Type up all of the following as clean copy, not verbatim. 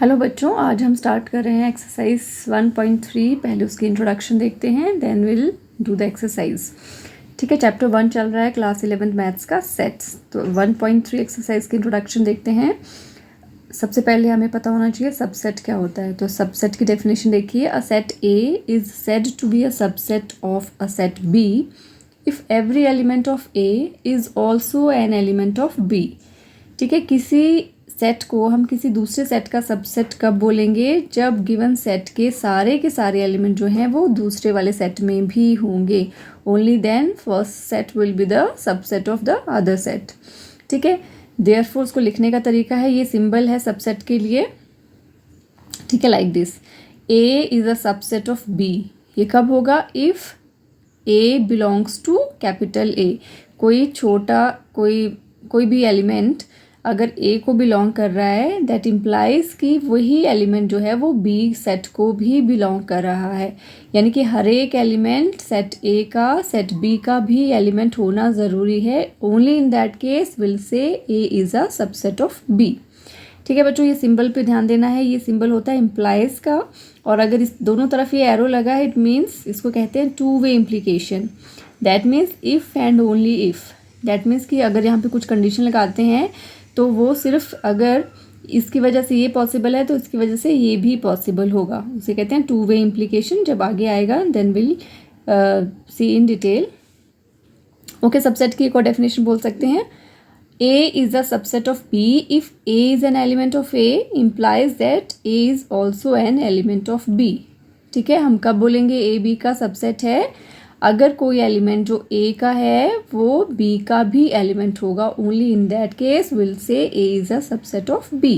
Hello बच्चों, आज हम स्टार्ट कर रहे हैं एक्सरसाइज 1.3। पहले उसकी इंट्रोडक्शन देखते हैं, then will do the exercise. ठीक है, चैप्टर 1 चल रहा है क्लास 11 मैथ्स का सेट्स। तो 1.3 एक्सरसाइज की इंट्रोडक्शन देखते हैं। सबसे पहले हमें पता होना चाहिए सबसेट क्या होता है। तो सबसेट की डेफिनेशन देखिए, a set A is said to be a subset of a set B if every element of A is also an element of B. ठीक है, किसी सेट को हम किसी दूसरे सेट का सबसेट कब बोलेंगे? जब गिवन सेट के सारे एलिमेंट जो हैं वो दूसरे वाले सेट में भी होंगे। Only then first set will be the subset of the other set. ठीक है, देयरफॉर उसको लिखने का तरीका है, ये सिंबल है सबसेट के लिए। ठीक है, like this, A is a subset of B. ये कब होगा? If A belongs to capital A. कोई छोटा कोई भी एलिमेंट अगर ए को बिलोंग कर रहा है, दैट इम्प्लाइज कि वही एलिमेंट जो है वो बी सेट को भी बिलोंग कर रहा है। यानी कि हर एक एलिमेंट सेट ए का सेट बी का भी एलिमेंट होना ज़रूरी है। Only in that case will say A is a subset of B. ठीक है बच्चों, ये सिंबल पे ध्यान देना है। ये सिंबल होता है इम्प्लाइज का, और अगर इस दोनों तरफ ये एरो लगा है, इट मीन्स, इसको कहते हैं two way implication. That means if and only if. That means कि अगर यहाँ पे कुछ कंडीशन लगाते हैं तो वो सिर्फ अगर इसकी वजह से ये पॉसिबल है तो इसकी वजह से ये भी पॉसिबल होगा। उसे कहते हैं टू वे इम्प्लीकेशन। जब आगे आएगा then will see in detail. Okay, subset की एक और डेफिनेशन बोल सकते हैं, A is a subset of B if A is an element of A implies that A is also an element of B। ठीक है, हम कब बोलेंगे A B का सबसेट है? अगर कोई एलिमेंट जो A का है वो B का भी एलिमेंट होगा। Only in that case will से A is a subset of B।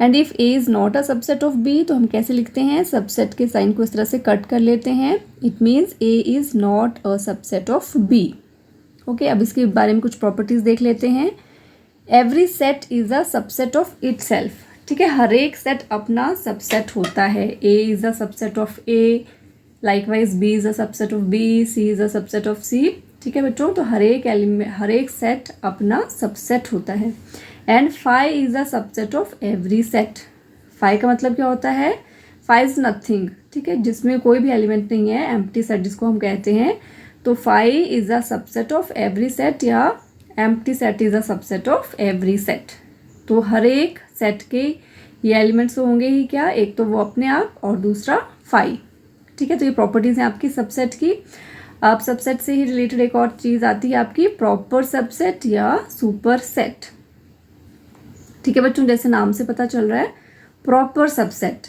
And if A is not a subset of B, तो हम कैसे लिखते हैं? सबसेट के साइन को इस तरह से कट कर लेते हैं। It means A is not a subset of B। Okay, अब इसके बारे में कुछ प्रॉपर्टीज देख लेते हैं। Every set is a subset of itself. ठीक है, हर एक सेट अपना सबसेट होता है। A is a subset of A, likewise B is a subset of B, C is a subset of C. ठीक है बच्चों, तो हर एक सेट अपना सबसेट होता है। And phi is a subset of every set. Phi का मतलब क्या होता है? Phi is nothing. ठीक है, जिसमें कोई भी एलिमेंट नहीं है, एम्प्टी सेट जिसको हम कहते हैं। तो phi is a subset of every set या empty set is a subset of every set. तो हर एक सेट के ये एलिमेंट्स होंगे ही क्या? एक तो वो अपने आप, और दूसरा फाई। ठीक है, तो ये प्रॉपर्टीज़ हैं आपकी सबसेट की। अब सबसेट से ही रिलेटेड एक और चीज़ आती है आपकी प्रॉपर सबसेट या सुपर सेट। ठीक है बच्चों, जैसे नाम से पता चल रहा है, प्रॉपर सबसेट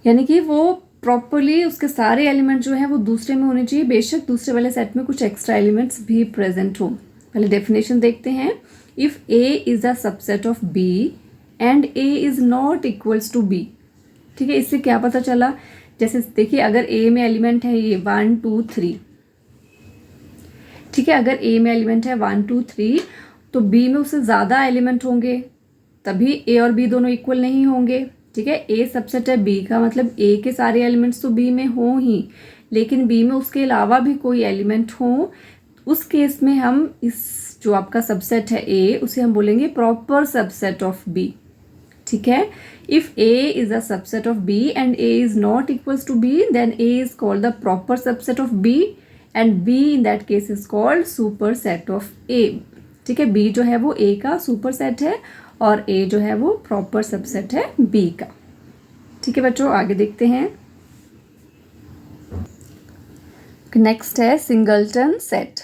यानी कि वो प्रॉपरली उसके सारे एलिमेंट जो हैं वो दूसरे में होने चाहिए, बेशक दूसरे वाले सेट में कुछ एक्स्ट्रा एलिमेंट्स भी प्रेजेंट हो। पहले डेफिनेशन देखते हैं। If A is a subset of B and A is not equals to B. ठीक है, इससे क्या पता चला? जैसे देखिए, अगर ए में एलिमेंट है ये 1 2 3। ठीक है, अगर ए में एलिमेंट है 1 2 3 तो बी में उससे ज़्यादा एलिमेंट होंगे, तभी ए और बी दोनों इक्वल नहीं होंगे। ठीक है, ए सबसेट है बी का मतलब ए के सारे एलिमेंट्स तो बी में हों ही, लेकिन बी में उसके अलावा भी कोई एलिमेंट हो, उस केस में हम इस जो आपका सबसेट है ए, उसे हम बोलेंगे प्रॉपर सबसेट ऑफ बी। ठीक है, if A is a subset of B and A is not equals to B, then A is called the proper subset of B and B in that case is called superset of A. ठीक है, B जो है वो ए का super set है और ए जो है वो प्रॉपर सबसेट है बी का। ठीक है बच्चों, आगे देखते हैं। नेक्स्ट है सिंगलटन सेट।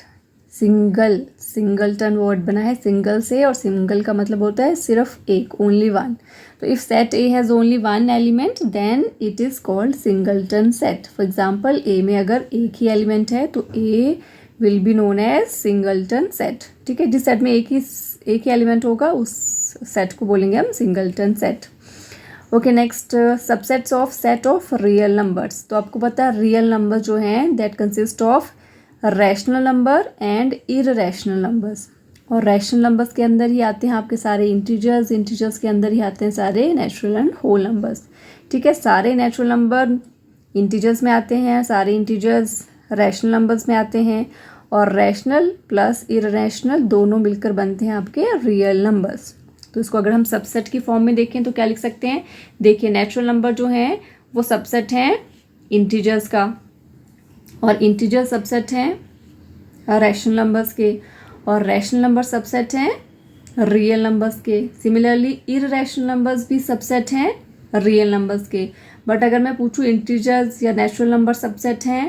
सिंगलटन वर्ड बना है सिंगल से, और सिंगल का मतलब होता है सिर्फ एक, ओनली वन। तो if set A has only one element then it is called singleton set. For example, A में अगर एक ही एलिमेंट है तो A will be known as singleton set. ठीक है, जिस सेट में एक ही एलिमेंट होगा उस सेट को बोलेंगे हम singleton set. Okay, next subsets of set of real numbers. तो आपको पता है रियल नंबर जो हैं that consist of rational number and irrational numbers. और रैशनल नंबर्स के अंदर ही आते हैं आपके सारे इंटीजर्स के अंदर ही आते हैं सारे नेचुरल एंड होल नंबर्स। ठीक है, सारे नेचुरल नंबर इंटीजर्स में आते हैं, सारे इंटीजर्स रैशनल नंबर्स में आते हैं, और रैशनल प्लस इररेशनल दोनों मिलकर बनते हैं आपके रियल नंबर्स। तो इसको अगर हम सबसेट की फॉर्म में देखें तो क्या लिख सकते हैं, देखिए नेचुरल नंबर जो हैं वो सबसेट हैं इंटीजर्स का, और इंटीजर सबसेट हैं रैशनल नंबर्स के, और रैशनल नंबर सबसेट हैं रियल नंबर्स के। सिमिलरली इररेशनल नंबर्स भी सबसेट हैं रियल नंबर्स के। बट अगर मैं पूछूं इंटीजर्स या नेचुरल नंबर सबसेट हैं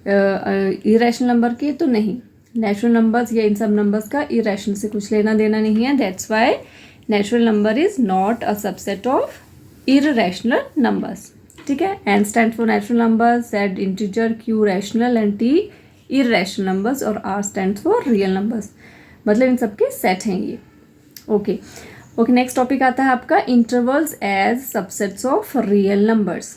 इरेशनल नंबर के, तो नहीं, नेचुरल नंबर्स या इन सब नंबर्स का इरेशनल से कुछ लेना देना नहीं है। That's why natural number is not a subset of irrational numbers. ठीक है, N stand for natural numbers, Z integer, Q rational and T irrational numbers, और R stand for real numbers. मतलब इन सबके सेट हैं ये। ओके, नेक्स्ट टॉपिक आता है आपका intervals as subsets of real numbers.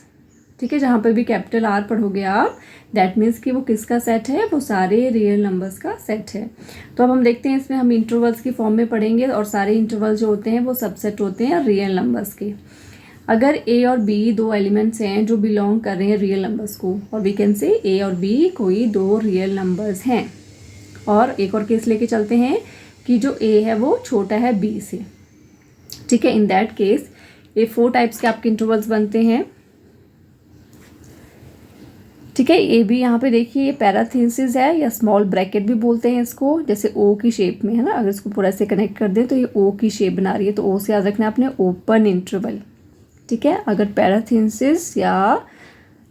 ठीक है, जहाँ पे भी कैपिटल आर पढ़ोगे आप, दैट मीन्स कि वो किसका सेट है, वो सारे रियल नंबर्स का सेट है। तो अब हम देखते हैं इसमें हम इंटरवल्स की फॉर्म में पढ़ेंगे, और सारे इंटरवल जो होते हैं वो सबसेट होते हैं रियल नंबर्स के। अगर ए और बी दो एलिमेंट्स हैं जो बिलोंग कर रहे हैं रियल नंबर्स को, और वी कैन से ए और बी कोई दो रियल नंबर्स हैं, और एक और केस लेके चलते हैं कि जो ए है वो छोटा है बी से। ठीक है, इन दैट केस ये 4 टाइप्स के आपके इंटरवल्स बनते हैं। ठीक है, ए बी यहाँ पे देखिए ये पैराथीसिस है, या स्मॉल ब्रैकेट भी बोलते हैं इसको, जैसे ओ की शेप में है ना। अगर इसको पूरा से कनेक्ट कर दें तो ये ओ की शेप बना रही है, तो ओ से याद रखना है आपने ओपन इंटरवल। ठीक है, अगर पैराथीसिस या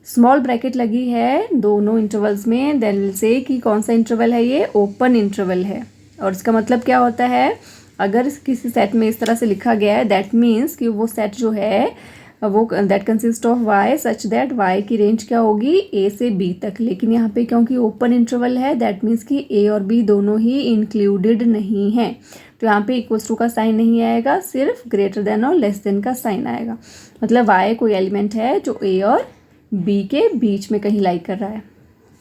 स्मॉल ब्रैकेट लगी है दोनों इंटरवल्स में, देन विल से कि कौन सा इंटरवल है, ये ओपन इंटरवल है। और इसका मतलब क्या होता है, अगर किसी सेट में इस तरह से लिखा गया है, दैट मीन्स कि वो सेट जो है वो that consist of y such that y की रेंज क्या होगी, ए से बी तक। लेकिन यहाँ पे क्योंकि ओपन इंटरवल है, दैट मीन्स कि ए और बी दोनों ही इंक्लूडेड नहीं है, तो यहाँ पे इक्वल्स टू का साइन नहीं आएगा, सिर्फ ग्रेटर देन और लेस देन का साइन आएगा। मतलब वाई कोई एलिमेंट है जो ए और बी के बीच में कहीं लाई कर रहा है।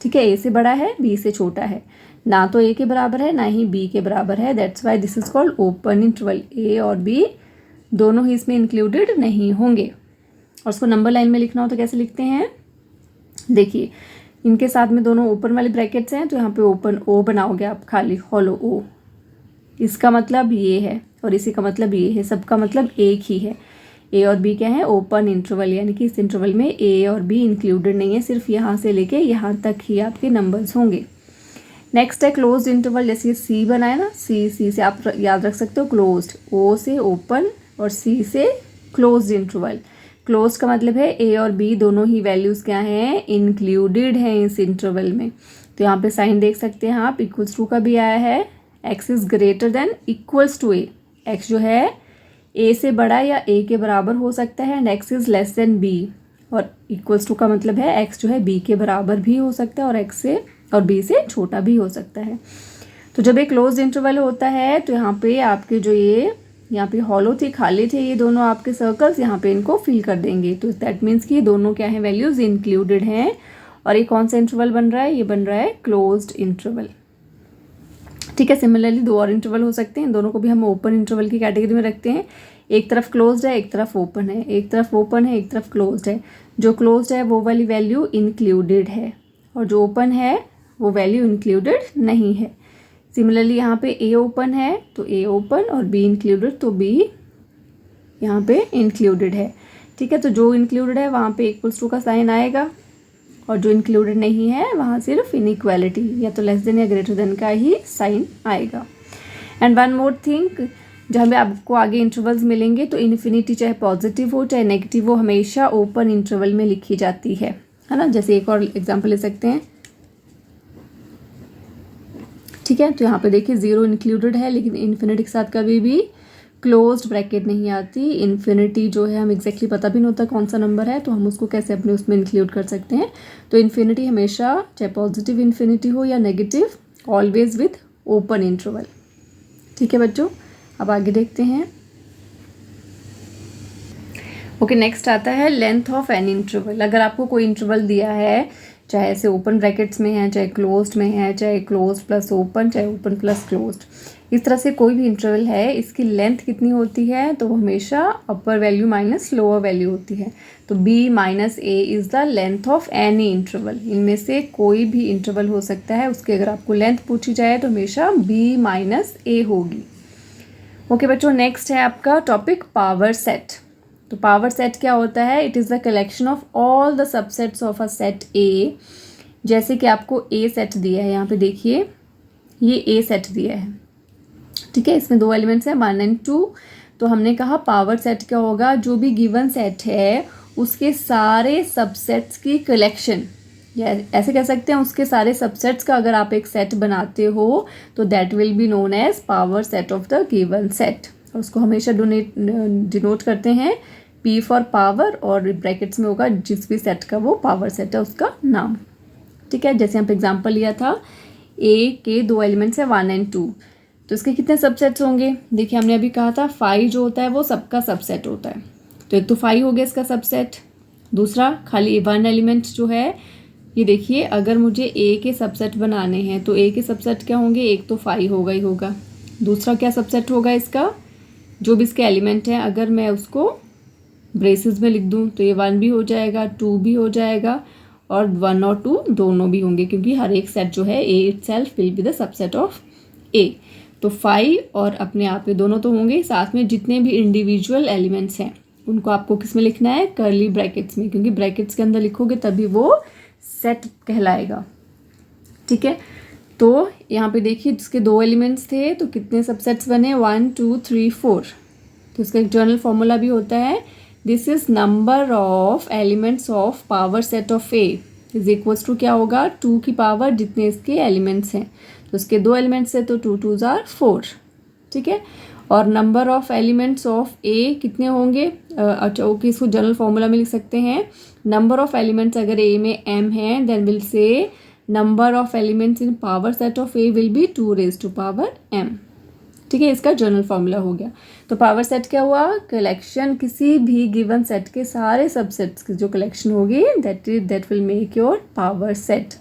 ठीक है, ए से बड़ा है, बी से छोटा है, ना तो ए के बराबर है ना ही बी के बराबर है। That's why this is called open interval. A और बी दोनों ही इसमें इंक्लूडेड नहीं होंगे। और उसको नंबर लाइन में लिखना हो तो कैसे लिखते हैं, देखिए इनके साथ में दोनों ओपन वाले ब्रैकेट्स हैं, तो यहाँ पे ओपन ओ बनाओगे आप, खाली हॉलो ओ। इसका मतलब ये है और इसी का मतलब ये है, सबका मतलब एक ही है। ए और बी क्या है, ओपन इंटरवल, यानी कि इस इंटरवल में ए और बी इंक्लूडेड नहीं है, सिर्फ यहाँ से लेके यहाँ तक ही आपके नंबर्स होंगे। नेक्स्ट है क्लोज्ड इंटरवल, जैसे सी बनाए ना, सी से आप याद रख सकते हो क्लोज्ड, ओ से ओपन और सी से क्लोज्ड इंटरवल। क्लोज का मतलब है ए और बी दोनों ही वैल्यूज़ क्या हैं, इंक्लूडेड हैं इस इंटरवल में। तो यहाँ पे साइन देख सकते हैं आप, इक्वल्स टू का भी आया है, x is greater than equals to A. X जो है ए से बड़ा या ए के बराबर हो सकता है, and x is less than B, और इक्वल्स टू का मतलब है एक्स जो है बी के बराबर भी हो सकता है और एक्स से और बी से छोटा भी हो सकता है। तो जब एक क्लोज इंटरवल होता है तो यहाँ पे आपके जो ये यहाँ पे हॉलो थे, खाली थे, ये दोनों आपके सर्कल्स यहाँ पे इनको फिल कर देंगे। तो दैट मीन्स कि ये दोनों क्या है, वैल्यूज इंक्लूडेड हैं। और ये कौन सा इंटरवल बन रहा है, ये बन रहा है क्लोज्ड इंटरवल। ठीक है, सिमिलरली दो और इंटरवल हो सकते हैं, दोनों को भी हम ओपन इंटरवल की कैटेगरी में रखते हैं। एक तरफ क्लोज्ड है, एक तरफ ओपन है, एक तरफ ओपन है, एक तरफ क्लोज्ड है। जो क्लोज्ड है वो वाली वैल्यू इंक्लूडेड है, और जो ओपन है वो वैल्यू इंक्लूडेड नहीं है। सिमिलरली यहाँ पे ए ओपन है तो ए ओपन, और बी इंक्लूडेड तो बी यहाँ पे इंक्लूडेड है। ठीक है, तो जो इंक्लूडेड है वहाँ पे इक्वल्स टू का साइन आएगा, और जो इंक्लूडेड नहीं है वहाँ सिर्फ इनइक्वालिटी या तो लेस देन या ग्रेटर देन का ही साइन आएगा। एंड वन मोर थिंग, जहाँ पे आपको आगे इंटरवल्स मिलेंगे तो इन्फिनिटी चाहे पॉजिटिव हो चाहे नेगेटिव हो, हमेशा ओपन इंटरवल में लिखी जाती है ना। जैसे एक और एग्जाम्पल ले सकते हैं। ठीक है, तो यहाँ पे देखिए 0 इंक्लूडेड है, लेकिन इन्फिनिटी के साथ कभी भी क्लोज्ड ब्रैकेट नहीं आती। इन्फिनिटी जो है हम एग्जैक्टली पता भी नहीं होता कौन सा नंबर है, तो हम उसको कैसे अपने उसमें इंक्लूड कर सकते हैं। तो इन्फिनिटी हमेशा चाहे पॉजिटिव इन्फिनिटी हो या negative, always with open interval. ठीक है बच्चों, अब आगे देखते हैं। ओके, नेक्स्ट आता है लेंथ ऑफ एन इंटरवल। अगर आपको कोई इंटरवल दिया है, चाहे ऐसे ओपन ब्रैकेट्स में है, चाहे क्लोज्ड में है, चाहे क्लोज्ड प्लस ओपन, चाहे ओपन प्लस क्लोज्ड, इस तरह से कोई भी इंटरवल है, इसकी लेंथ कितनी होती है, तो वो हमेशा अपर वैल्यू माइनस लोअर वैल्यू होती है। तो b minus A is the length of any interval. इनमें से कोई भी इंटरवल हो सकता है, उसकी अगर आपको लेंथ पूछी जाए तो हमेशा b माइनस ए होगी। ओके बच्चों, नेक्स्ट है आपका टॉपिक पावर सेट। तो पावर सेट क्या होता है? It is the collection of all the subsets of a set ए। जैसे कि आपको ए सेट दिया है, यहाँ पे देखिए ये ए सेट दिया है, ठीक है। इसमें 2 एलिमेंट्स हैं 1 and 2। तो हमने कहा पावर सेट क्या होगा? जो भी गिवन सेट है उसके सारे सबसेट्स की कलेक्शन, या ऐसे कह सकते हैं उसके सारे सबसेट्स का अगर आप एक सेट बनाते हो तो that will be known as power set of the given set. और उसको हमेशा डिनोट करते हैं P फॉर पावर, और ब्रैकेट्स में होगा जिस भी सेट का वो पावर सेट है उसका नाम, ठीक है। जैसे यहाँ पे एग्जाम्पल लिया था, A के 2 एलिमेंट्स हैं 1 and 2। तो इसके कितने सबसेट्स होंगे? देखिए हमने अभी कहा था 5 जो होता है वो सबका सबसेट होता है। तो एक तो 5 हो गया इसका सबसेट। दूसरा खाली 1 एलिमेंट जो है, ये देखिए अगर मुझे A के सबसेट बनाने हैं तो A के सबसेट क्या होंगे? एक तो 5 होगा ही होगा। दूसरा क्या सबसेट होगा इसका? जो भी इसके एलिमेंट हैं अगर मैं उसको ब्रेसेस में लिख दूँ तो ये 1 भी हो जाएगा, 2 भी हो जाएगा, और 1 और 2 दोनों भी होंगे, क्योंकि हर एक सेट जो है A itself will be the subset of A। तो 5 और अपने आप में दोनों तो होंगे, साथ में जितने भी इंडिविजुअल एलिमेंट्स हैं उनको आपको किस में लिखना है? कर्ली ब्रैकेट्स में, क्योंकि ब्रैकेट्स के अंदर लिखोगे तभी वो सेट कहलाएगा, ठीक है। तो यहाँ पे देखिए जिसके 2 एलिमेंट्स थे तो कितने सबसेट्स बने? 1 2 3 4। तो इसका एक जनरल फॉर्मूला भी होता है, this is number of elements of power set of A is equals to क्या होगा? 2 की पावर जितने इसके एलिमेंट्स हैं। तो इसके 2 एलिमेंट्स है तो 2 2s are 4, ठीक है। और नंबर ऑफ एलिमेंट्स ऑफ ए कितने होंगे? अच्छा ओके, इसको जनरल फॉर्मूला में लिख सकते हैं, नंबर ऑफ एलिमेंट्स अगर ए में m है then will say number of elements in power set of A will be 2 raised to power m, ठीक है। इसका जनरल फॉर्मूला हो गया। तो पावर सेट क्या हुआ? कलेक्शन, किसी भी गिवन सेट के सारे सबसेट्स की जो कलेक्शन होगी that will make your power set.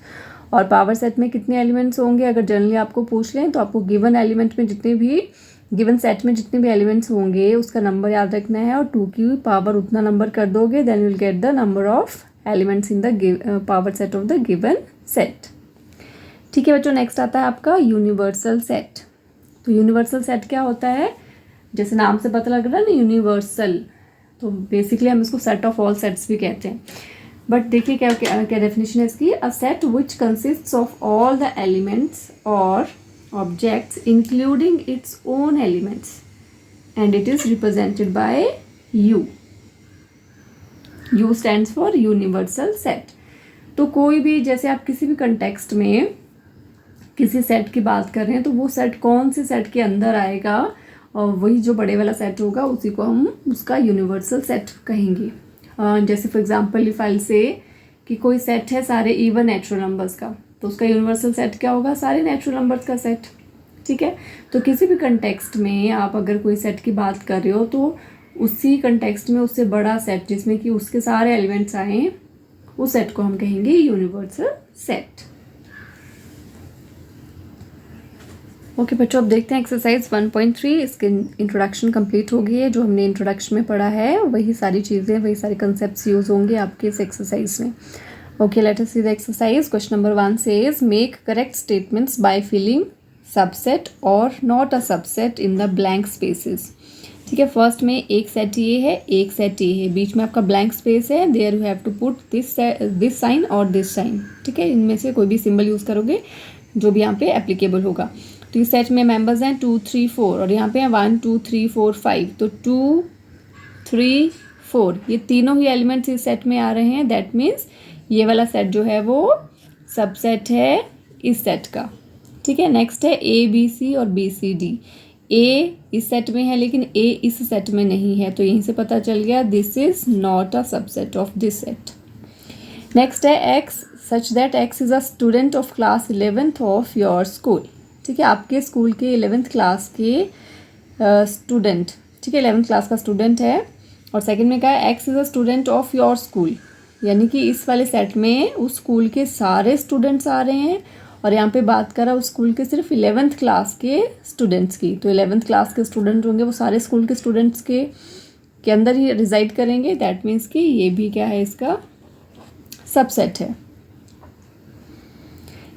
और पावर सेट में कितने एलिमेंट्स होंगे अगर जनरली आपको पूछ लें तो आपको गिवन एलिमेंट में जितने भी गिवन सेट में जितने भी एलिमेंट्स होंगे उसका नंबर याद रखना है और 2 की पावर उतना नंबर कर दोगे, then will get the number of elements in the power set of the given set, ठीक है बच्चों। नेक्स्ट आता है आपका यूनिवर्सल सेट। तो यूनिवर्सल सेट क्या होता है? जैसे नाम से पता लग रहा है ना यूनिवर्सल, तो बेसिकली हम इसको सेट ऑफ ऑल सेट्स भी कहते हैं। बट देखिए क्या क्या डेफिनेशन है इसकी, a set which consists of all the elements और objects including its own elements and it is represented by U. U stands for universal set. तो कोई भी, जैसे आप किसी भी कंटेक्स्ट में किसी सेट की बात कर रहे हैं तो वो सेट कौन से सेट के अंदर आएगा, और वही जो बड़े वाला सेट होगा उसी को हम उसका यूनिवर्सल सेट कहेंगे। जैसे फॉर एग्जांपल इफ आई से कि कोई सेट है सारे इवन नेचुरल नंबर्स का, तो उसका यूनिवर्सल सेट क्या होगा? सारे नेचुरल नंबर्स का सेट, ठीक है। तो किसी भी कंटेक्स्ट में आप अगर कोई सेट की बात कर रहे हो तो उसी कंटेक्स्ट में उससे बड़ा सेट जिसमें कि उसके सारे एलिमेंट्स आए उस सेट को हम कहेंगे यूनिवर्सल सेट। ओके बच्चों, अब देखते हैं एक्सरसाइज 1.3। इसके इंट्रोडक्शन कंप्लीट हो गई है। जो हमने इंट्रोडक्शन में पढ़ा है वही सारी चीज़ें, वही सारे कंसेप्ट्स यूज़ होंगे आपके इस एक्सरसाइज में। Okay, let us see the exercise. Question number 1 says make correct statements by filling subset or not a subset in the blank spaces. ठीक है, फर्स्ट में एक सेट ये है, एक सेट ये है, बीच में आपका ब्लैंक स्पेस है, there you have to put this sign और दिस साइन, ठीक है। इनमें से कोई भी सिंबल यूज़ करोगे जो भी यहाँ पे एप्लीकेबल होगा। तो इस सेट में मेंबर्स हैं 2 3 4 और यहाँ पे हैं 1 2 3 4 5। तो 2 3 4 ये तीनों ही एलिमेंट्स इस सेट में आ रहे हैं, दैट मीन्स ये वाला सेट जो है वो सबसेट है इस सेट का, ठीक है। नेक्स्ट है A B C और B C D। A इस सेट में है लेकिन A इस सेट में नहीं है, तो यहीं से पता चल गया this is not a subset of this set. Next है X such that X is a student of class 11th of your school, ठीक है। आपके स्कूल के 11th क्लास के स्टूडेंट, ठीक है, 11th क्लास का स्टूडेंट है। और सेकंड में क्या है, X is a student of your school, यानी कि इस वाले सेट में उस स्कूल के सारे स्टूडेंट्स आ रहे हैं और यहाँ पे बात करा उस स्कूल के सिर्फ 11th क्लास के स्टूडेंट्स की। तो 11th क्लास के स्टूडेंट होंगे वो सारे स्कूल के स्टूडेंट्स के अंदर ही रिजाइड करेंगे, दैट मीन्स कि ये भी क्या है, इसका सबसेट है।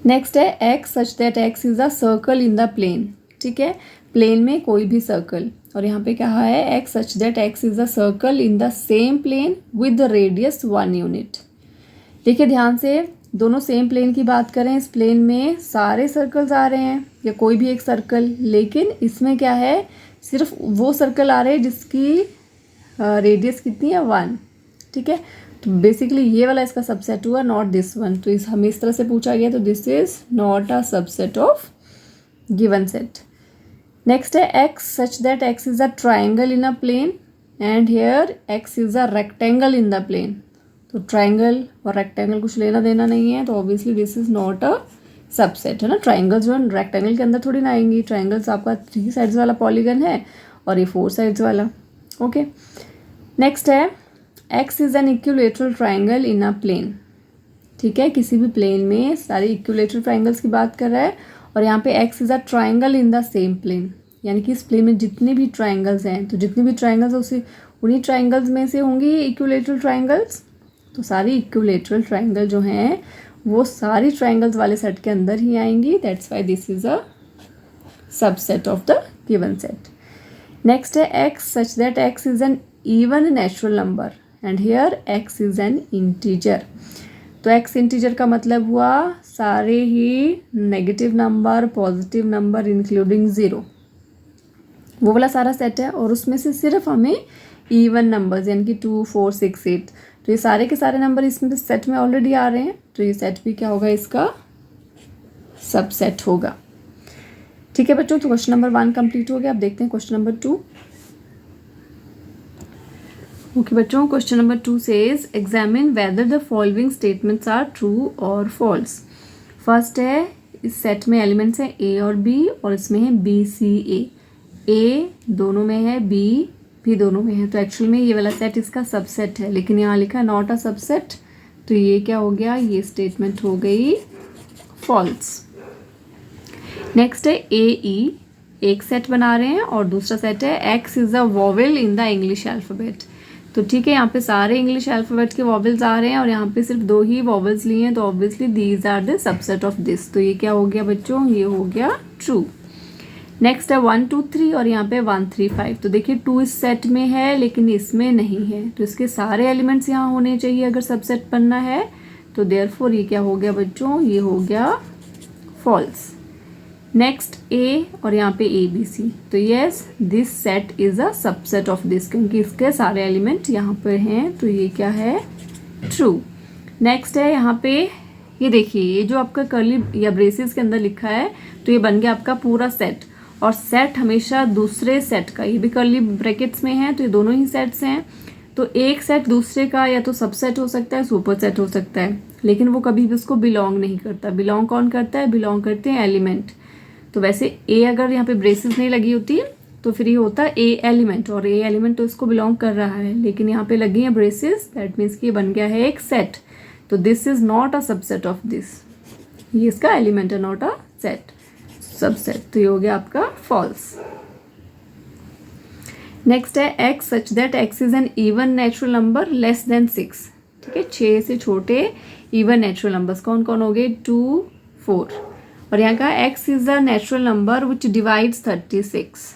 नेक्स्ट है X such that X is a circle in the plane, ठीक है। प्लेन में कोई भी सर्कल, और यहाँ पे कहा है x such that x is a circle in the same plane with the radius 1 unit. देखिए ध्यान से, दोनों सेम प्लेन की बात करें, इस प्लेन में सारे सर्कल्स आ रहे हैं या कोई भी एक सर्कल, लेकिन इसमें क्या है, सिर्फ वो सर्कल आ रहे हैं जिसकी रेडियस कितनी है 1। ठीक है, तो बेसिकली ये वाला इसका सबसेट हुआ, नॉट दिस वन। तो इस हमें इस तरह से पूछा गया, तो this is not a subset of given set. Next है x such that x is a triangle in a plane and here X is a rectangle in the plane. तो ट्राइंगल और रेक्टेंगल कुछ लेना देना नहीं है, तो obviously this is not a subset, है ना। ट्राइंगल जो है रेक्टेंगल के अंदर थोड़ी ना आएंगी, ट्राइंगल्स आपका 3 साइड्स वाला पॉलीगन है और ये 4 साइड्स वाला। ओके, नेक्स्ट है x is an equilateral triangle in a plane. ठीक है, किसी भी प्लेन में सारे इक्विलेटरल ट्राइंगल्स की बात कर रहा है, और यहाँ पे x is a triangle in the same plane, यानी कि इस प्लेन में जितने भी ट्राइंगल्स हैं, तो जितने भी ट्राइंगल्स उसी उन्हीं ट्राइंगल्स में से होंगी इक्विलेटरल ट्राइंगल्स। तो सारी इक्विलेटरल ट्राइंगल जो हैं वो सारी ट्राइंगल्स वाले सेट के अंदर ही आएंगी, that's why this is a subset of the given set. Next है x such that x is an even natural number and here X is an integer. तो एक्स इंटीजर का मतलब हुआ सारे ही negative number, positive number including 0, वो वाला सारा सेट है, और उसमें से सिर्फ हमें इवन नंबर्स यानी कि 2, 4, 6, 8, तो ये सारे के सारे नंबर इसमें सेट में ऑलरेडी आ रहे हैं, तो ये सेट भी क्या होगा, इसका सबसेट होगा। ठीक है बच्चों, तो क्वेश्चन नंबर 1 कंप्लीट हो गया। अब देखते हैं क्वेश्चन नंबर 2। ओके बच्चों, question number 2 says examine whether the following statements are true और फॉल्स। फर्स्ट है, इस सेट में एलिमेंट्स हैं ए और बी, और इसमें है बी सी ए दोनों में है, बी भी दोनों में है, तो एक्चुअल में ये वाला सेट इसका सबसेट है, लेकिन यहाँ लिखा है नॉट अ सबसेट, तो ये क्या हो गया, ये स्टेटमेंट हो गई फॉल्स। नेक्स्ट है ए ई, एक सेट बना रहे हैं, और दूसरा सेट है x is a vowel in the English alphabet. तो ठीक है, यहाँ पे सारे इंग्लिश अल्फ़ाबेट के वॉवेल्स आ रहे हैं, और यहाँ पे सिर्फ 2 ही वॉवेल्स लिए हैं, तो obviously these are the subset of this. तो ये क्या हो गया बच्चों, ये हो गया ट्रू। नेक्स्ट है 1, 2, 3, और यहाँ पे 1, 3, 5। तो देखिए 2 इस सेट में है लेकिन इसमें नहीं है, तो इसके सारे एलिमेंट्स यहाँ होने चाहिए अगर सबसेट बनना है, तो देयरफॉर ये क्या हो गया बच्चों, ये हो गया फॉल्स। नेक्स्ट ए, और यहाँ पे ए बी सी, तो yes this set is a subset of this, क्योंकि इसके सारे एलिमेंट यहाँ पर हैं, तो ये क्या है, ट्रू। नेक्स्ट है यहाँ पे, ये देखिए ये जो आपका कर्ली या ब्रेसेस के अंदर लिखा है, तो ये बन गया आपका पूरा सेट, और सेट हमेशा दूसरे सेट का, ये भी कर्ली ब्रैकेट्स में है, तो ये दोनों ही सेट्स हैं, तो एक सेट दूसरे का या तो सबसेट हो सकता है, सुपर सेट हो सकता है, लेकिन वो कभी भी उसको बिलोंग नहीं करता। बिलोंग कौन करता है, बिलोंग करते हैं एलिमेंट। तो वैसे ए अगर यहाँ पे ब्रेसेस नहीं लगी होती तो फिर ये होता है ए एलिमेंट, और ए एलिमेंट तो इसको बिलोंग कर रहा है, लेकिन यहाँ पे लगी है ब्रेसेस, दैट मीन्स कि ये बन गया है एक सेट, तो this is not a subset of this, ये इसका एलिमेंट है, नॉट अ सेट सबसेट, तो ये हो गया आपका फॉल्स। नेक्स्ट है x such that x is an even natural number less than 6। ठीक है, 6 से छोटे इवन नेचुरल नंबर्स कौन कौन हो गए, 2, 4, और यहाँ का x is a natural number which divides 36।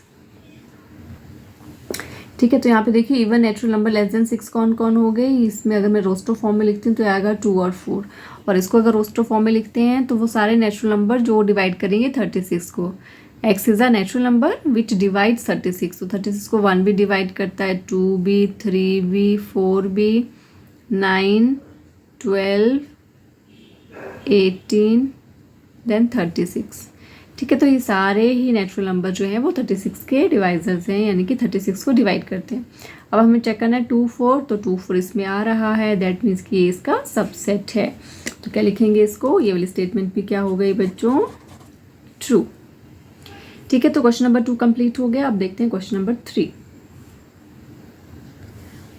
ठीक है, तो यहाँ पे देखिए even natural number less than 6 कौन कौन हो गए, इसमें अगर मैं रोस्टर फॉर्म में लिखती हूँ तो आएगा 2 और 4, और इसको अगर रोस्टर फॉर्म में लिखते हैं तो वो सारे नेचुरल नंबर जो डिवाइड करेंगे 36 को। x is a natural number which divides 36, तो 36 को 1 भी डिवाइड करता है, 2 भी, 3 भी, 4 भी, 9, 12, 18 देन 36। ठीक है, तो ये सारे ही नेचुरल नंबर जो हैं वो 36 के डिवाइजर्स हैं, यानी कि 36 को डिवाइड करते हैं। अब हमें चेक करना है 2, 4, तो 2, 4 इसमें आ रहा है, दैट मीन्स कि ये इसका सबसेट है, तो क्या लिखेंगे इसको, ये वाली स्टेटमेंट भी क्या हो गई बच्चों, ट्रू। ठीक है, तो क्वेश्चन नंबर 2 कंप्लीट हो गया। अब देखते हैं क्वेश्चन नंबर 3।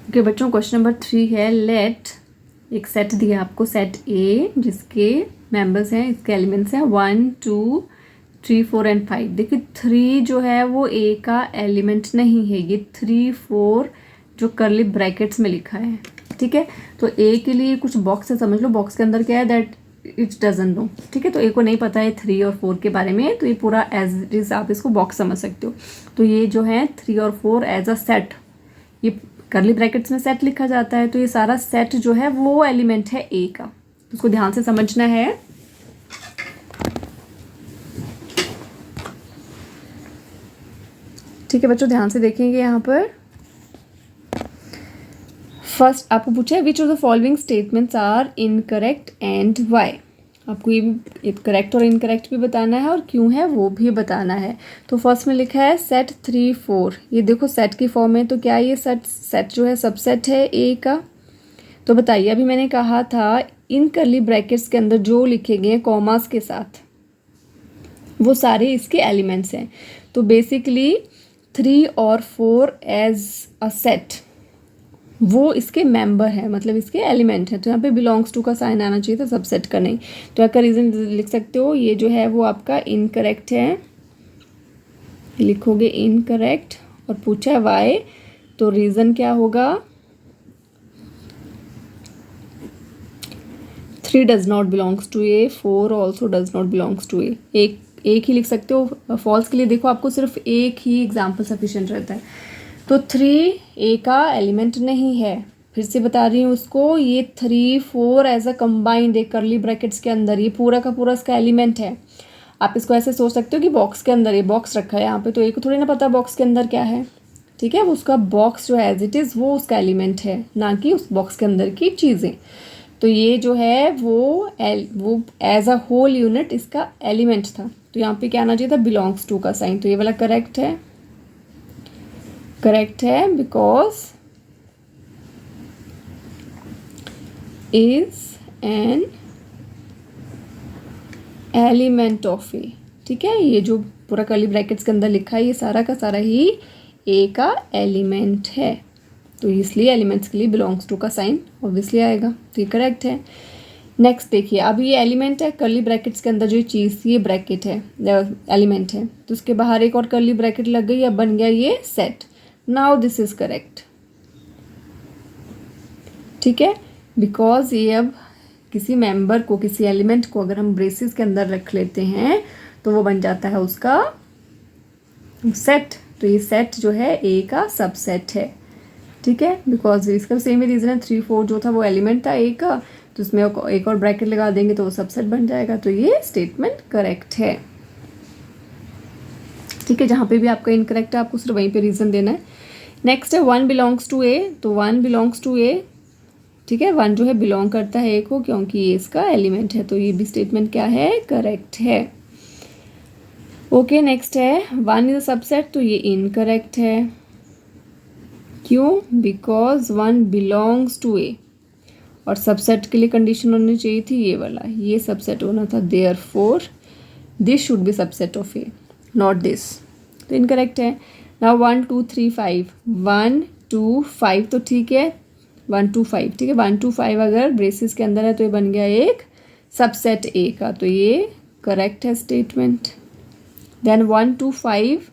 ओके बच्चों, क्वेश्चन नंबर 3 है लेट, एक सेट दिया आपको, सेट ए जिसके मेंबर्स हैं, इसके एलिमेंट्स हैं 1, 2, 3, 4 एंड 5। देखिए 3 जो है वो ए का एलिमेंट नहीं है, ये 3, 4 जो कर्ली ब्रैकेट्स में लिखा है। ठीक है, तो ए के लिए कुछ बॉक्स है, समझ लो बॉक्स के अंदर क्या है, दैट इट डजंट नो, ठीक है। तो ए को नहीं पता है 3 और 4 के बारे में, तो ये पूरा एज इट इज आप इसको बॉक्स समझ सकते हो। तो ये जो है 3 और 4 एज अ सेट, ये करली ब्रैकेट्स में सेट लिखा जाता है। तो ये सारा सेट जो है वो एलिमेंट है ए का, तो उसको ध्यान से समझना है। ठीक है बच्चों, ध्यान से देखेंगे यहाँ पर। फर्स्ट आपको पूछा है which of the following statements are incorrect and why. आपको ये भी करेक्ट और इनकरेक्ट भी बताना है और क्यों है वो भी बताना है। तो फर्स्ट में लिखा है सेट 3 4, ये देखो सेट की फॉर्म में, तो क्या ये सेट जो है सबसेट है ए का? तो बताइए, अभी मैंने कहा था इन करली ब्रैकेट्स के अंदर जो लिखे गए कॉमास के साथ वो सारे इसके एलिमेंट्स हैं। तो बेसिकली 3 और 4 एज अ सेट वो इसके मेंबर है, मतलब इसके एलिमेंट है। तो यहाँ पे बिलोंग्स टू का साइन आना चाहिए था, सबसेट का नहीं। तो आपका रीज़न लिख सकते हो, ये जो है वो आपका इनकरेक्ट है, लिखोगे इनकरेक्ट। और पूछा है वाई, तो रीज़न क्या होगा? 3 does not belongs to A, 4 also does not belongs to A. एक ही लिख सकते हो। फॉल्स के लिए देखो आपको सिर्फ एक ही एग्जाम्पल सफिशिएंट रहता है। तो 3 ए का एलिमेंट नहीं है, फिर से बता रही हूँ उसको, ये 3 4 एज अ कम्बाइंड एक करली ब्रैकेट्स के अंदर ये पूरा का पूरा इसका एलिमेंट है। आप इसको ऐसे सोच सकते हो कि बॉक्स के अंदर ये बॉक्स रखा है यहाँ पे, तो ए को थोड़ी ना पता बॉक्स के अंदर क्या है, ठीक है। वो उसका बॉक्स जो है एज इट इज़ वो उसका एलिमेंट है, ना कि उस बॉक्स के अंदर की चीज़ें। तो ये जो है वो एज अ होल यूनिट इसका एलिमेंट था। तो यहाँ पे क्या आना चाहिए था? बिलोंग्स टू का साइन। तो ये वाला करेक्ट है, करेक्ट है, because is an element of A, ठीक है। ये जो पूरा कर्ली ब्रैकेट्स के अंदर लिखा है ये सारा का सारा ही ए का एलिमेंट है, तो इसलिए एलिमेंट्स के लिए बिलोंग्स टू का साइन ऑब्वियसली आएगा। तो ये करेक्ट है। नेक्स्ट देखिए, अब ये एलिमेंट है कर्ली ब्रैकेट्स के अंदर, जो चीज़ ये ब्रैकेट है एलिमेंट है, तो उसके बाहर एक और कर्ली ब्रैकेट लग गई, अब बन गया ये set. Now this is correct, ठीक है, बिकॉज ये अब किसी मेंबर को, किसी एलिमेंट को अगर हम ब्रेसेस के अंदर रख लेते हैं तो वो बन जाता है उसका सेट। तो ये सेट जो है ए का सबसेट है, ठीक है, बिकॉज इसका सेम ही रीज़न है। 3 4 जो था वो एलिमेंट था ए का, तो उसमें एक और ब्रैकेट लगा देंगे तो वो सबसेट बन जाएगा। तो ये स्टेटमेंट करेक्ट है, ठीक है। जहाँ पे भी आपका इनकरेक्ट है आपको सिर्फ वहीं पे रीज़न देना है। नेक्स्ट है 1 बिलोंग्स टू ए, तो 1 बिलोंग्स टू ए, ठीक है। 1 जो है बिलोंग करता है ए को, क्योंकि ये इसका एलिमेंट है, तो ये भी स्टेटमेंट क्या है? करेक्ट है। ओके, नेक्स्ट है 1 इज अ सबसेट, तो ये इनकरेक्ट है। क्यों? बिकॉज 1 बिलोंग्स टू ए, और सबसेट के लिए कंडीशन होनी चाहिए थी ये वाला, ये सबसेट होना था, therefore this should be subset of A, not this. तो इनकरेक्ट है। नाउ 1 2 3 5, 1 2 5, तो ठीक है 1 2 5, ठीक है। 1 2 5 अगर ब्रेसेस के अंदर है तो ये बन गया एक सबसेट ए का, तो ये करेक्ट है स्टेटमेंट। देन 1 2 5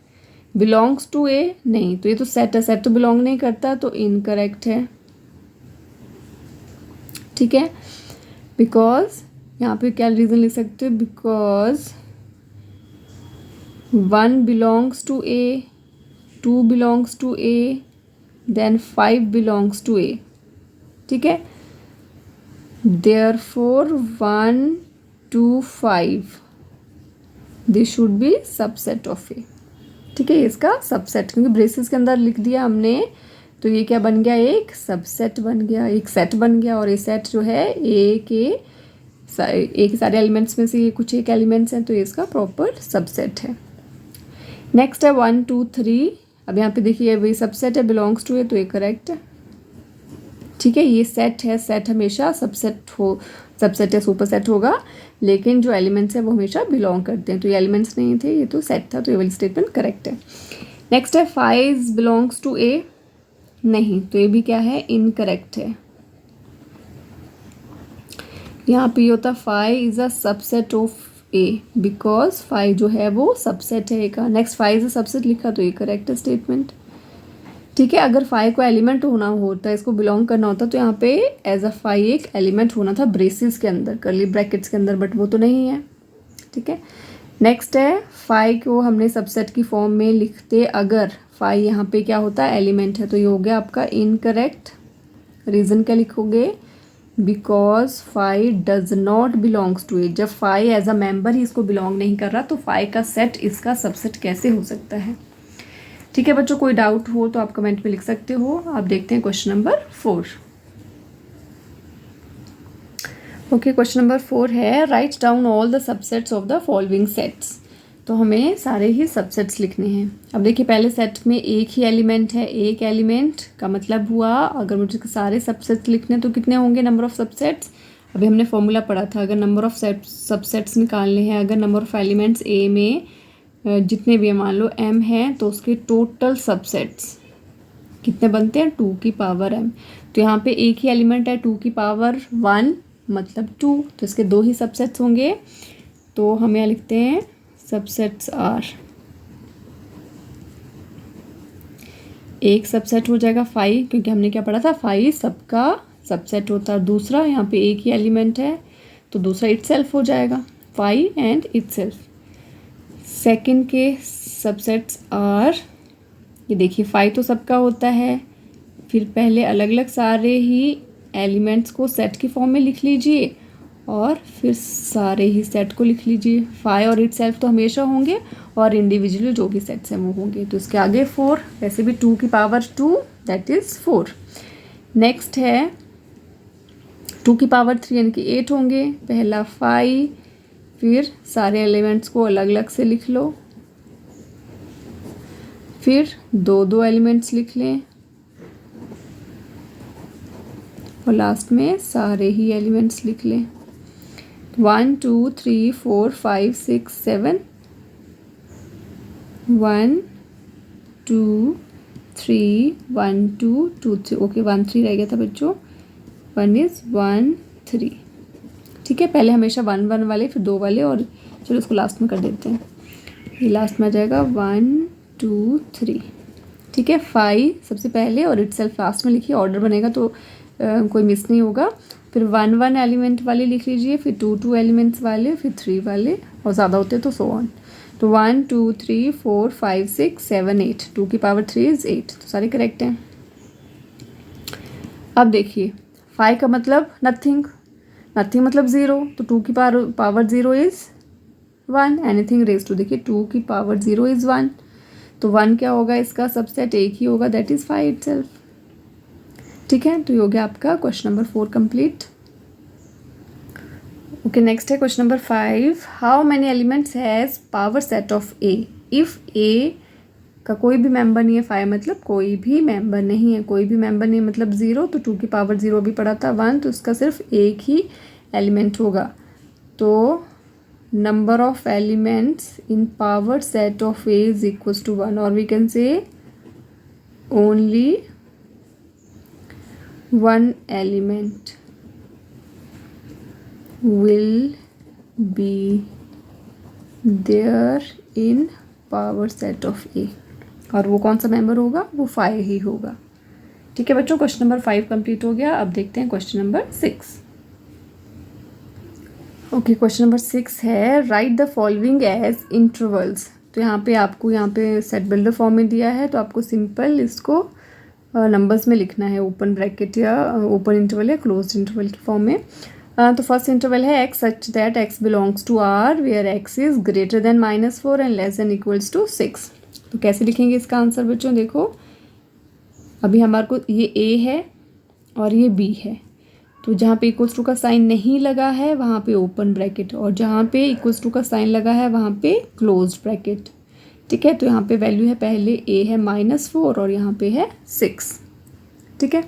बिलोंग्स टू ए, नहीं, तो ये तो सेट है, सेट तो बिलोंग नहीं करता, तो इनकरेक्ट है, ठीक है। बिकॉज यहाँ पे क्या रीज़न लिख सकते हो? Because 1 belongs to A, 2 belongs to A, then 5 belongs to A, ठीक है। Therefore 1 2 5 this should be subset of A, ठीक है। इसका सबसेट, क्योंकि ब्रेसेस के अंदर लिख दिया हमने, तो ये क्या बन गया? एक सबसेट बन गया, एक सेट बन गया। और ये सेट जो है ए के सारे एलिमेंट्स में से ये कुछ एक एलिमेंट्स हैं, तो ये इसका प्रॉपर सबसेट है। नेक्स्ट है 1 2 3, अब यहाँ पे देखिए वही सबसेट है, बिलोंग्स टू ए, तो ये करेक्ट है, ठीक है। ये सेट है, सेट हमेशा सबसेट या सुपर सेट होगा, लेकिन जो एलिमेंट्स है वो हमेशा बिलोंग करते हैं। तो ये एलिमेंट्स नहीं थे, ये तो सेट था, तो ये वाली स्टेटमेंट करेक्ट है। नेक्स्ट है 5 बिलोंग्स टू ए, नहीं, तो ये भी क्या है? इनकरेक्ट है। यहाँ पे ये होता 5 is a subset of A, because 5 जो है वो सबसेट है ए का। नेक्स्ट 5 इज अ सबसेट लिखा, तो ये करेक्ट है स्टेटमेंट, ठीक है, अगर फाई को एलिमेंट होना होता, इसको बिलोंग करना होता, तो यहाँ पे एज अ फाई एक एलिमेंट होना था ब्रेसेस के अंदर, कर्ली ब्रैकेट्स के अंदर, बट वो तो नहीं है। ठीक है, नेक्स्ट है फाई को हमने सबसेट की फॉर्म में लिखते अगर फाई यहाँ पे क्या होता है एलिमेंट है, तो ये हो गया आपका इनकरेक्ट। रीज़न क्या लिखोगे, because phi does not belongs to it. जब फाई एज अ मेंबर ही इसको बिलोंग नहीं कर रहा, तो फाई का सेट इसका सबसेट कैसे हो सकता है। ठीक है बच्चों, कोई डाउट हो तो आप कमेंट में लिख सकते हो। आप देखते हैं question number 4। Okay, question number 4 है write down all the subsets of the following sets. तो हमें सारे ही सबसेट्स लिखने हैं। अब देखिए, पहले सेट में एक ही एलिमेंट है, एक एलिमेंट का मतलब हुआ अगर मुझे सारे सबसेट्स लिखने तो कितने होंगे, नंबर ऑफ सबसेट्स। अभी हमने फॉर्मूला पढ़ा था, अगर नंबर ऑफ सबसेट्स निकालने हैं, अगर नंबर ऑफ एलिमेंट्स ए में जितने भी मान लो m हैं, तो उसके टोटल सबसेट्स कितने बनते हैं, 2 की पावर m। तो यहाँ पे एक ही एलिमेंट है, 2 की पावर 1 मतलब 2, तो इसके 2 ही सबसेट्स होंगे। तो हम यहाँ लिखते हैं सबसेट्स आर, एक सबसेट हो जाएगा फाई, क्योंकि हमने क्या पढ़ा था, फाई सबका सबसेट होता है। दूसरा यहाँ पे एक ही एलिमेंट है, तो दूसरा इटसेल्फ हो जाएगा, फाई एंड इटसेल्फ। सेकंड के सबसेट्स आर, ये देखिए फाई तो सबका होता है, फिर पहले अलग अलग सारे ही एलिमेंट्स को सेट की फॉर्म में लिख लीजिए और फिर सारे ही सेट को लिख लीजिए। फाई और इटसेल्फ तो हमेशा होंगे और इंडिविजुअली जो भी सेट्स हैं वो होंगे। तो इसके आगे 4, वैसे भी 2 की पावर 2 दैट इज़ 4। नेक्स्ट है 2 की पावर 3 यानी कि 8 होंगे। पहला फाई, फिर सारे एलिमेंट्स को अलग अलग से लिख लो, फिर 2 एलिमेंट्स लिख लें और लास्ट में सारे ही एलिमेंट्स लिख लें। 1 2 3 4 5 6 7, 1 2 3 1 2 2 3, ओके 1 3 रह गया था बच्चों, 1 इज़ 1 3। ठीक है, पहले हमेशा 1 1 वाले, फिर 2 वाले, और चलो इसको लास्ट में कर देते हैं। ये लास्ट में आ जाएगा 1 2 3। ठीक है, फाई सबसे पहले और इटसेल्फ लास्ट में लिखिए, ऑर्डर बनेगा तो कोई मिस नहीं होगा। फिर 1 1 एलिमेंट वाले लिख लीजिए, फिर 2 2 एलिमेंट्स वाले, फिर 3 वाले, और ज़्यादा होते तो सो ऑन। तो 1 2 3 4 5 6 7 8, 2 की पावर 3 इज़ 8, तो सारे करेक्ट हैं। अब देखिए, फाई का मतलब नथिंग, नथिंग मतलब 0, तो 2 की power 0 is 1, anything raise to, देखिए 2 की पावर 0 इज़ 1, तो 1 क्या होगा, इसका सबसेट एक ही होगा, दैट इज़ फाई इटसेल्फ। ठीक है, तो ये हो गया आपका question number 4 complete. Okay, next है question number 5। How many elements has power set of A if A का कोई भी मेंबर नहीं है। फाई मतलब कोई भी मेंबर नहीं है, कोई भी मेंबर नहीं मतलब 0, तो 2 की पावर 0 भी पड़ा था 1, तो इसका सिर्फ एक ही एलिमेंट होगा। तो number of elements in power set of A is equals to 1, और we can say only 1 element will be there in power set of A, और वो कौन सा मेंबर होगा, वो फाई ही होगा। ठीक है बच्चों, क्वेश्चन नंबर 5 कंप्लीट हो गया। अब देखते हैं question number 6। Okay, question number 6 है write the following as intervals. तो यहाँ पे आपको सेट बिल्डर फॉर्म में दिया है, तो आपको सिंपल इसको नंबर्स में लिखना है, ओपन ब्रैकेट या ओपन इंटरवल या क्लोज इंटरवल की फॉर्म में। तो फर्स्ट इंटरवल है x such that x belongs to r where x is greater than -4 and less than equals to 6। तो कैसे लिखेंगे इसका आंसर बच्चों, देखो अभी हमारे को ये a है और ये b है, तो जहाँ पे इक्वल्स टू का साइन नहीं लगा है वहाँ पे ओपन ब्रैकेट, और जहाँ पे इक्वल्स टू का साइन लगा है वहाँ पे क्लोज ब्रैकेट। ठीक है, तो यहाँ पे वैल्यू है, पहले a है -4 और यहाँ पे है 6। ठीक है,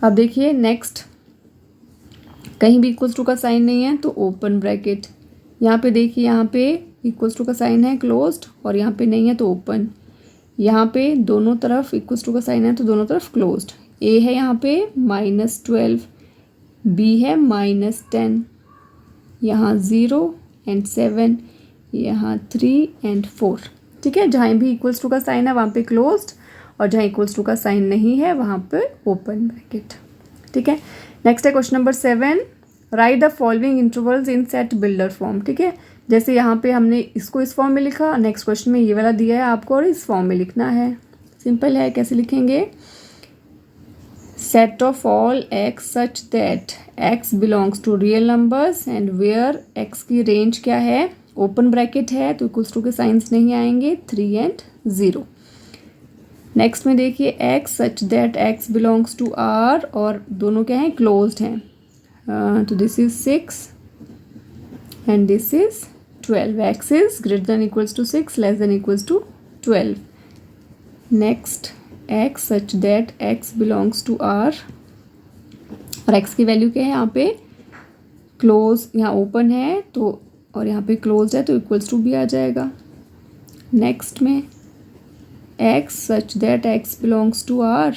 अब देखिए नेक्स्ट, कहीं भी इक्वल्स टू का साइन नहीं है तो ओपन ब्रैकेट, यहाँ पे देखिए यहाँ पे इक्वल्स टू का साइन है क्लोज्ड, और यहाँ पे नहीं है तो ओपन, यहाँ पे दोनों तरफ इक्वल्स टू का साइन है तो दोनों तरफ क्लोज्ड। a है यहाँ पे -12, b है -10, यहाँ 0 एंड 7, यहाँ 3 एंड 4। ठीक है, जहाँ भी इक्वल्स टू का साइन है वहाँ पे क्लोज्ड, और जहाँ इक्वल्स टू का साइन नहीं है वहाँ पे ओपन ब्रैकेट। ठीक है, नेक्स्ट है question number 7, right the following intervals in set builder form. ठीक है, जैसे यहाँ पे हमने इसको इस फॉर्म में लिखा, नेक्स्ट क्वेश्चन में ये वाला दिया है आपको और इस फॉर्म में लिखना है। सिंपल है, कैसे लिखेंगे, set of all x such that x belongs to real numbers and where x की रेंज क्या है, ओपन ब्रैकेट है तो इक्वल्स टू के साइंस नहीं आएंगे, 3 and 0। नेक्स्ट में देखिए x such that x belongs to R और दोनों क्या हैं, क्लोज्ड हैं, तो this is 6 and this is 12, x is greater than equals to 6 less than equals to 12। Next x such that x belongs to R और x की value क्या है, यहाँ पे क्लोज, यहाँ ओपन है तो और यहाँ पे क्लोज है तो इक्वल्स टू भी आ जाएगा। नेक्स्ट में x such that x belongs to R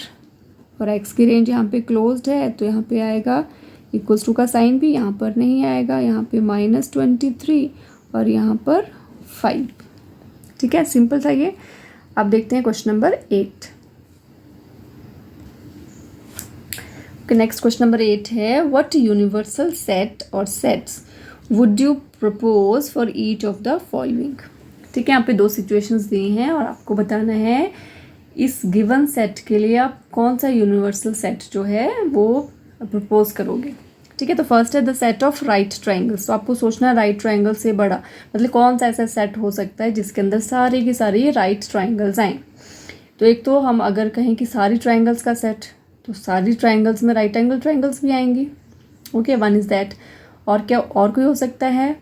और x की रेंज यहाँ पे क्लोज्ड है तो यहाँ पे आएगा इक्वल्स टू का साइन भी यहाँ पर नहीं आएगा, यहाँ पे -23 और यहाँ पर 5। ठीक है, सिंपल था ये। अब देखते हैं question number 8। Next question number 8 है, व्हाट यूनिवर्सल सेट और sets would you propose for each of the following. ठीक है, यहाँ पे 2 सिचुएशंस दी हैं और आपको बताना है इस गिवन सेट के लिए आप कौन सा यूनिवर्सल सेट जो है वो प्रपोज करोगे। ठीक है, तो फर्स्ट है the set of right triangles. तो आपको सोचना है राइट ट्राइंगल से बड़ा मतलब कौन सा ऐसा सेट हो सकता है जिसके अंदर सारी की सारी राइट ट्राइंगल्स आएँ। तो एक तो हम अगर कहें कि सारी ट्राइंगल्स का सेट, तो सारी ट्राइंगल्स में राइट एंगल ट्राइंगल्स भी आएंगी। Okay, one is that. और क्या और कोई हो सकता है,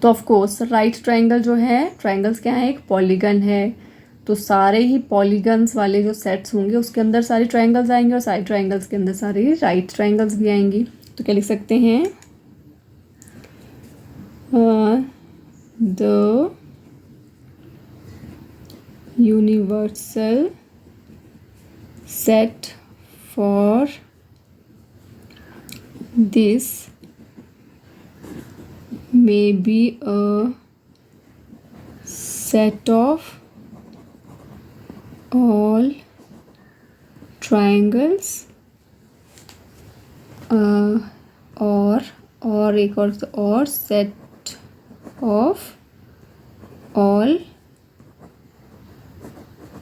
तो ऑफ कोर्स राइट ट्राइंगल जो है, ट्राइंगल्स क्या है, एक पॉलीगन है तो सारे ही पॉलीगन्स वाले जो सेट्स होंगे उसके अंदर सारी ट्राइंगल्स आएंगे और सारी ट्राइंगल्स के अंदर सारी राइट ट्राइंगल्स भी आएंगी। तो क्या लिख सकते हैं, the universal set for this may be a set of all triangles और एक और set of all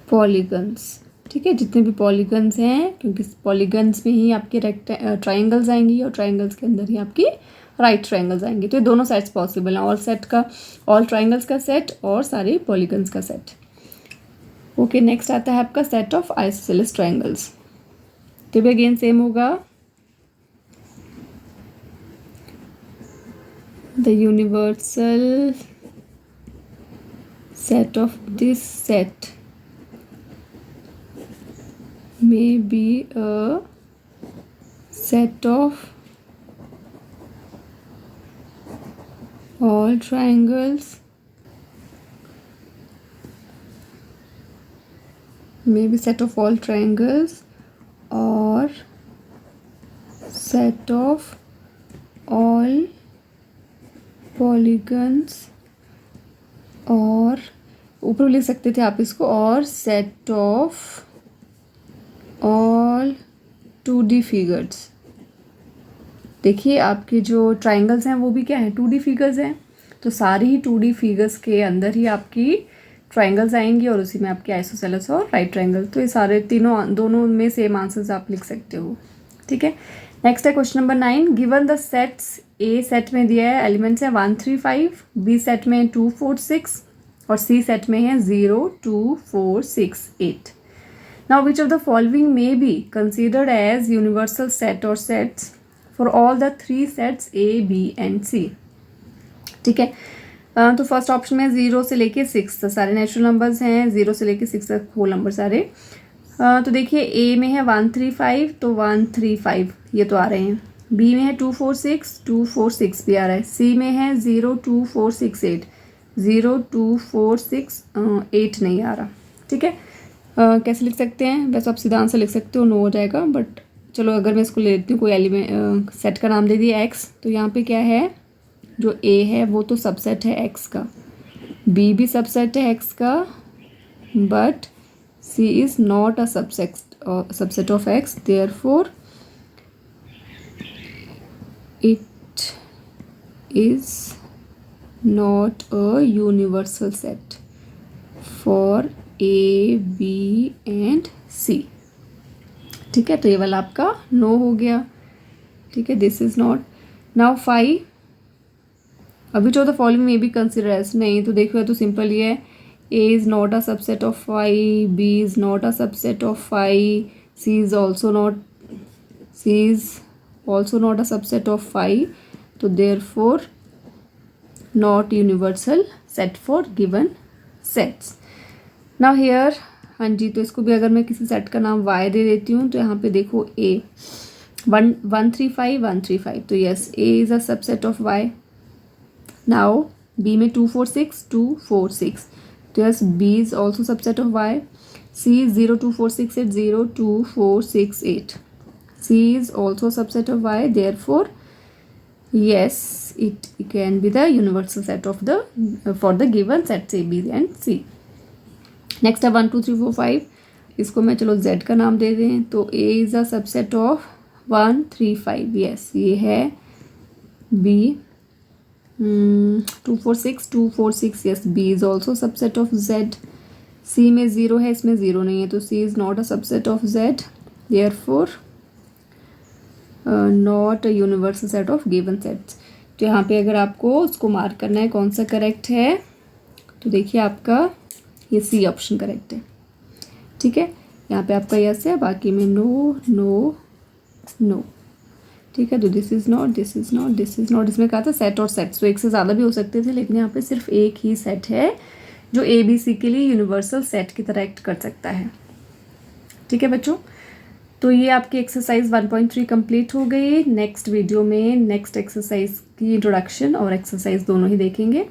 polygons। ठीक है, जितने भी पॉलीगन्स हैं, क्योंकि पॉलीगन्स में ही आपके ट्राइंगल्स आएंगी और ट्राइंगल्स के अंदर ही आपकी राइट ट्राइंगल्स आएंगे। तो ये दोनों सेट्स पॉसिबल हैं, ऑल ट्राइंगल्स का सेट और सारे पॉलीगन्स का सेट। ओके, नेक्स्ट आता है आपका सेट ऑफ आइसोसेलेस ट्राइंगल्स। तो भी अगेन सेम होगा, the universal set of this set may be a set of all triangles, may be set of all triangles or set of all polygons, और ऊपर लिख सकते थे आप इसको, और set of all 2D figures. देखिए आपके जो ट्राइंगल्स हैं वो भी क्या है, 2D फिगर्स हैं, तो सारी ही 2D फिगर्स के अंदर ही आपकी ट्राइंगल्स आएंगी और उसी में आपके आइसोसेलेस और राइट ट्राइंगल। तो ये सारे दोनों में सेम आंसर्स आप लिख सकते हो। ठीक है, नेक्स्ट है question number 9, given the sets, A set में दिया है एलिमेंट्स है 1 3 5, बी सेट में 2 4 6 और सी सेट में है 0 2 4 6 8। Now, which of the following may be considered as universal set or sets for all the 3 sets A, B and C? ठीक है, तो फर्स्ट ऑप्शन में 0 से लेके 6 तक सारे नेचुरल नंबर्स हैं, 0 से लेके 6 तक होल नंबर सारे। तो देखिए A में है 1 3 5 तो 1 3 5 ये तो आ रहे हैं, B में है 2 4 6 2 4 6 भी आ रहा है, C में है 0 2 4 6 8 0 2 4 6 8 नहीं आ रहा। ठीक है, कैसे लिख सकते हैं, वैसे आप सीधा आंसर लिख सकते हो, 9 हो जाएगा, बट चलो अगर मैं इसको ले लेती हूँ, कोई एलिमेंट सेट का नाम दे दिया x, तो यहाँ पे क्या है, जो a है वो तो सबसेट है x का, b भी सबसेट है x का, but C is not a subset of X, therefore it is not a universal set for A, B and C. ठीक है, तो ये वाला आपका नो हो गया. ठीक है, दिस इज नॉट. नाउ 5, अभी जो the following may be consider as, नहीं तो देखो तो सिंपल ये है, A is not a subset of phi, B is not a subset of phi, C is also not a subset of phi, तो therefore not universal set for given sets. Now here, हाँ जी, तो इसको भी अगर मैं किसी set का नाम y दे देती हूँ तो यहाँ पे देखो A 135 135, तो yes A is a subset of y. Now B में 246 246, तो yes B is also subset of y. C is 02468 02468, C is also subset of y, therefore yes, it can be the universal set of the for the given sets A, B and C. Next है 1 2 3 4 5, इसको मैं चलो Z का नाम दे दें, तो A is a subset of 1 3 5, yes ये है. B 246 246, yes B is also subset of Z. C में 0 है, इसमें 0 नहीं है, तो C is not a subset of Z, therefore not a universal set of given sets. तो यहाँ पे अगर आपको उसको मार्क करना है कौन सा करेक्ट है, तो देखिए आपका ये सी ऑप्शन करेक्ट है. ठीक है, यहाँ पे आपका यस है, बाकी में नो नो नो. ठीक है, तो this is not this is not this is not. इसमें कहा था सेट और सेट्स, तो एक से ज़्यादा भी हो सकते थे, लेकिन यहाँ पे सिर्फ एक ही सेट है जो ए बी सी के लिए यूनिवर्सल सेट की तरह एक्ट कर सकता है. ठीक है बच्चों, तो ये आपकी एक्सरसाइज 1.3 कंप्लीट हो गई. नेक्स्ट वीडियो में नेक्स्ट एक्सरसाइज की इंट्रोडक्शन और एक्सरसाइज दोनों ही देखेंगे.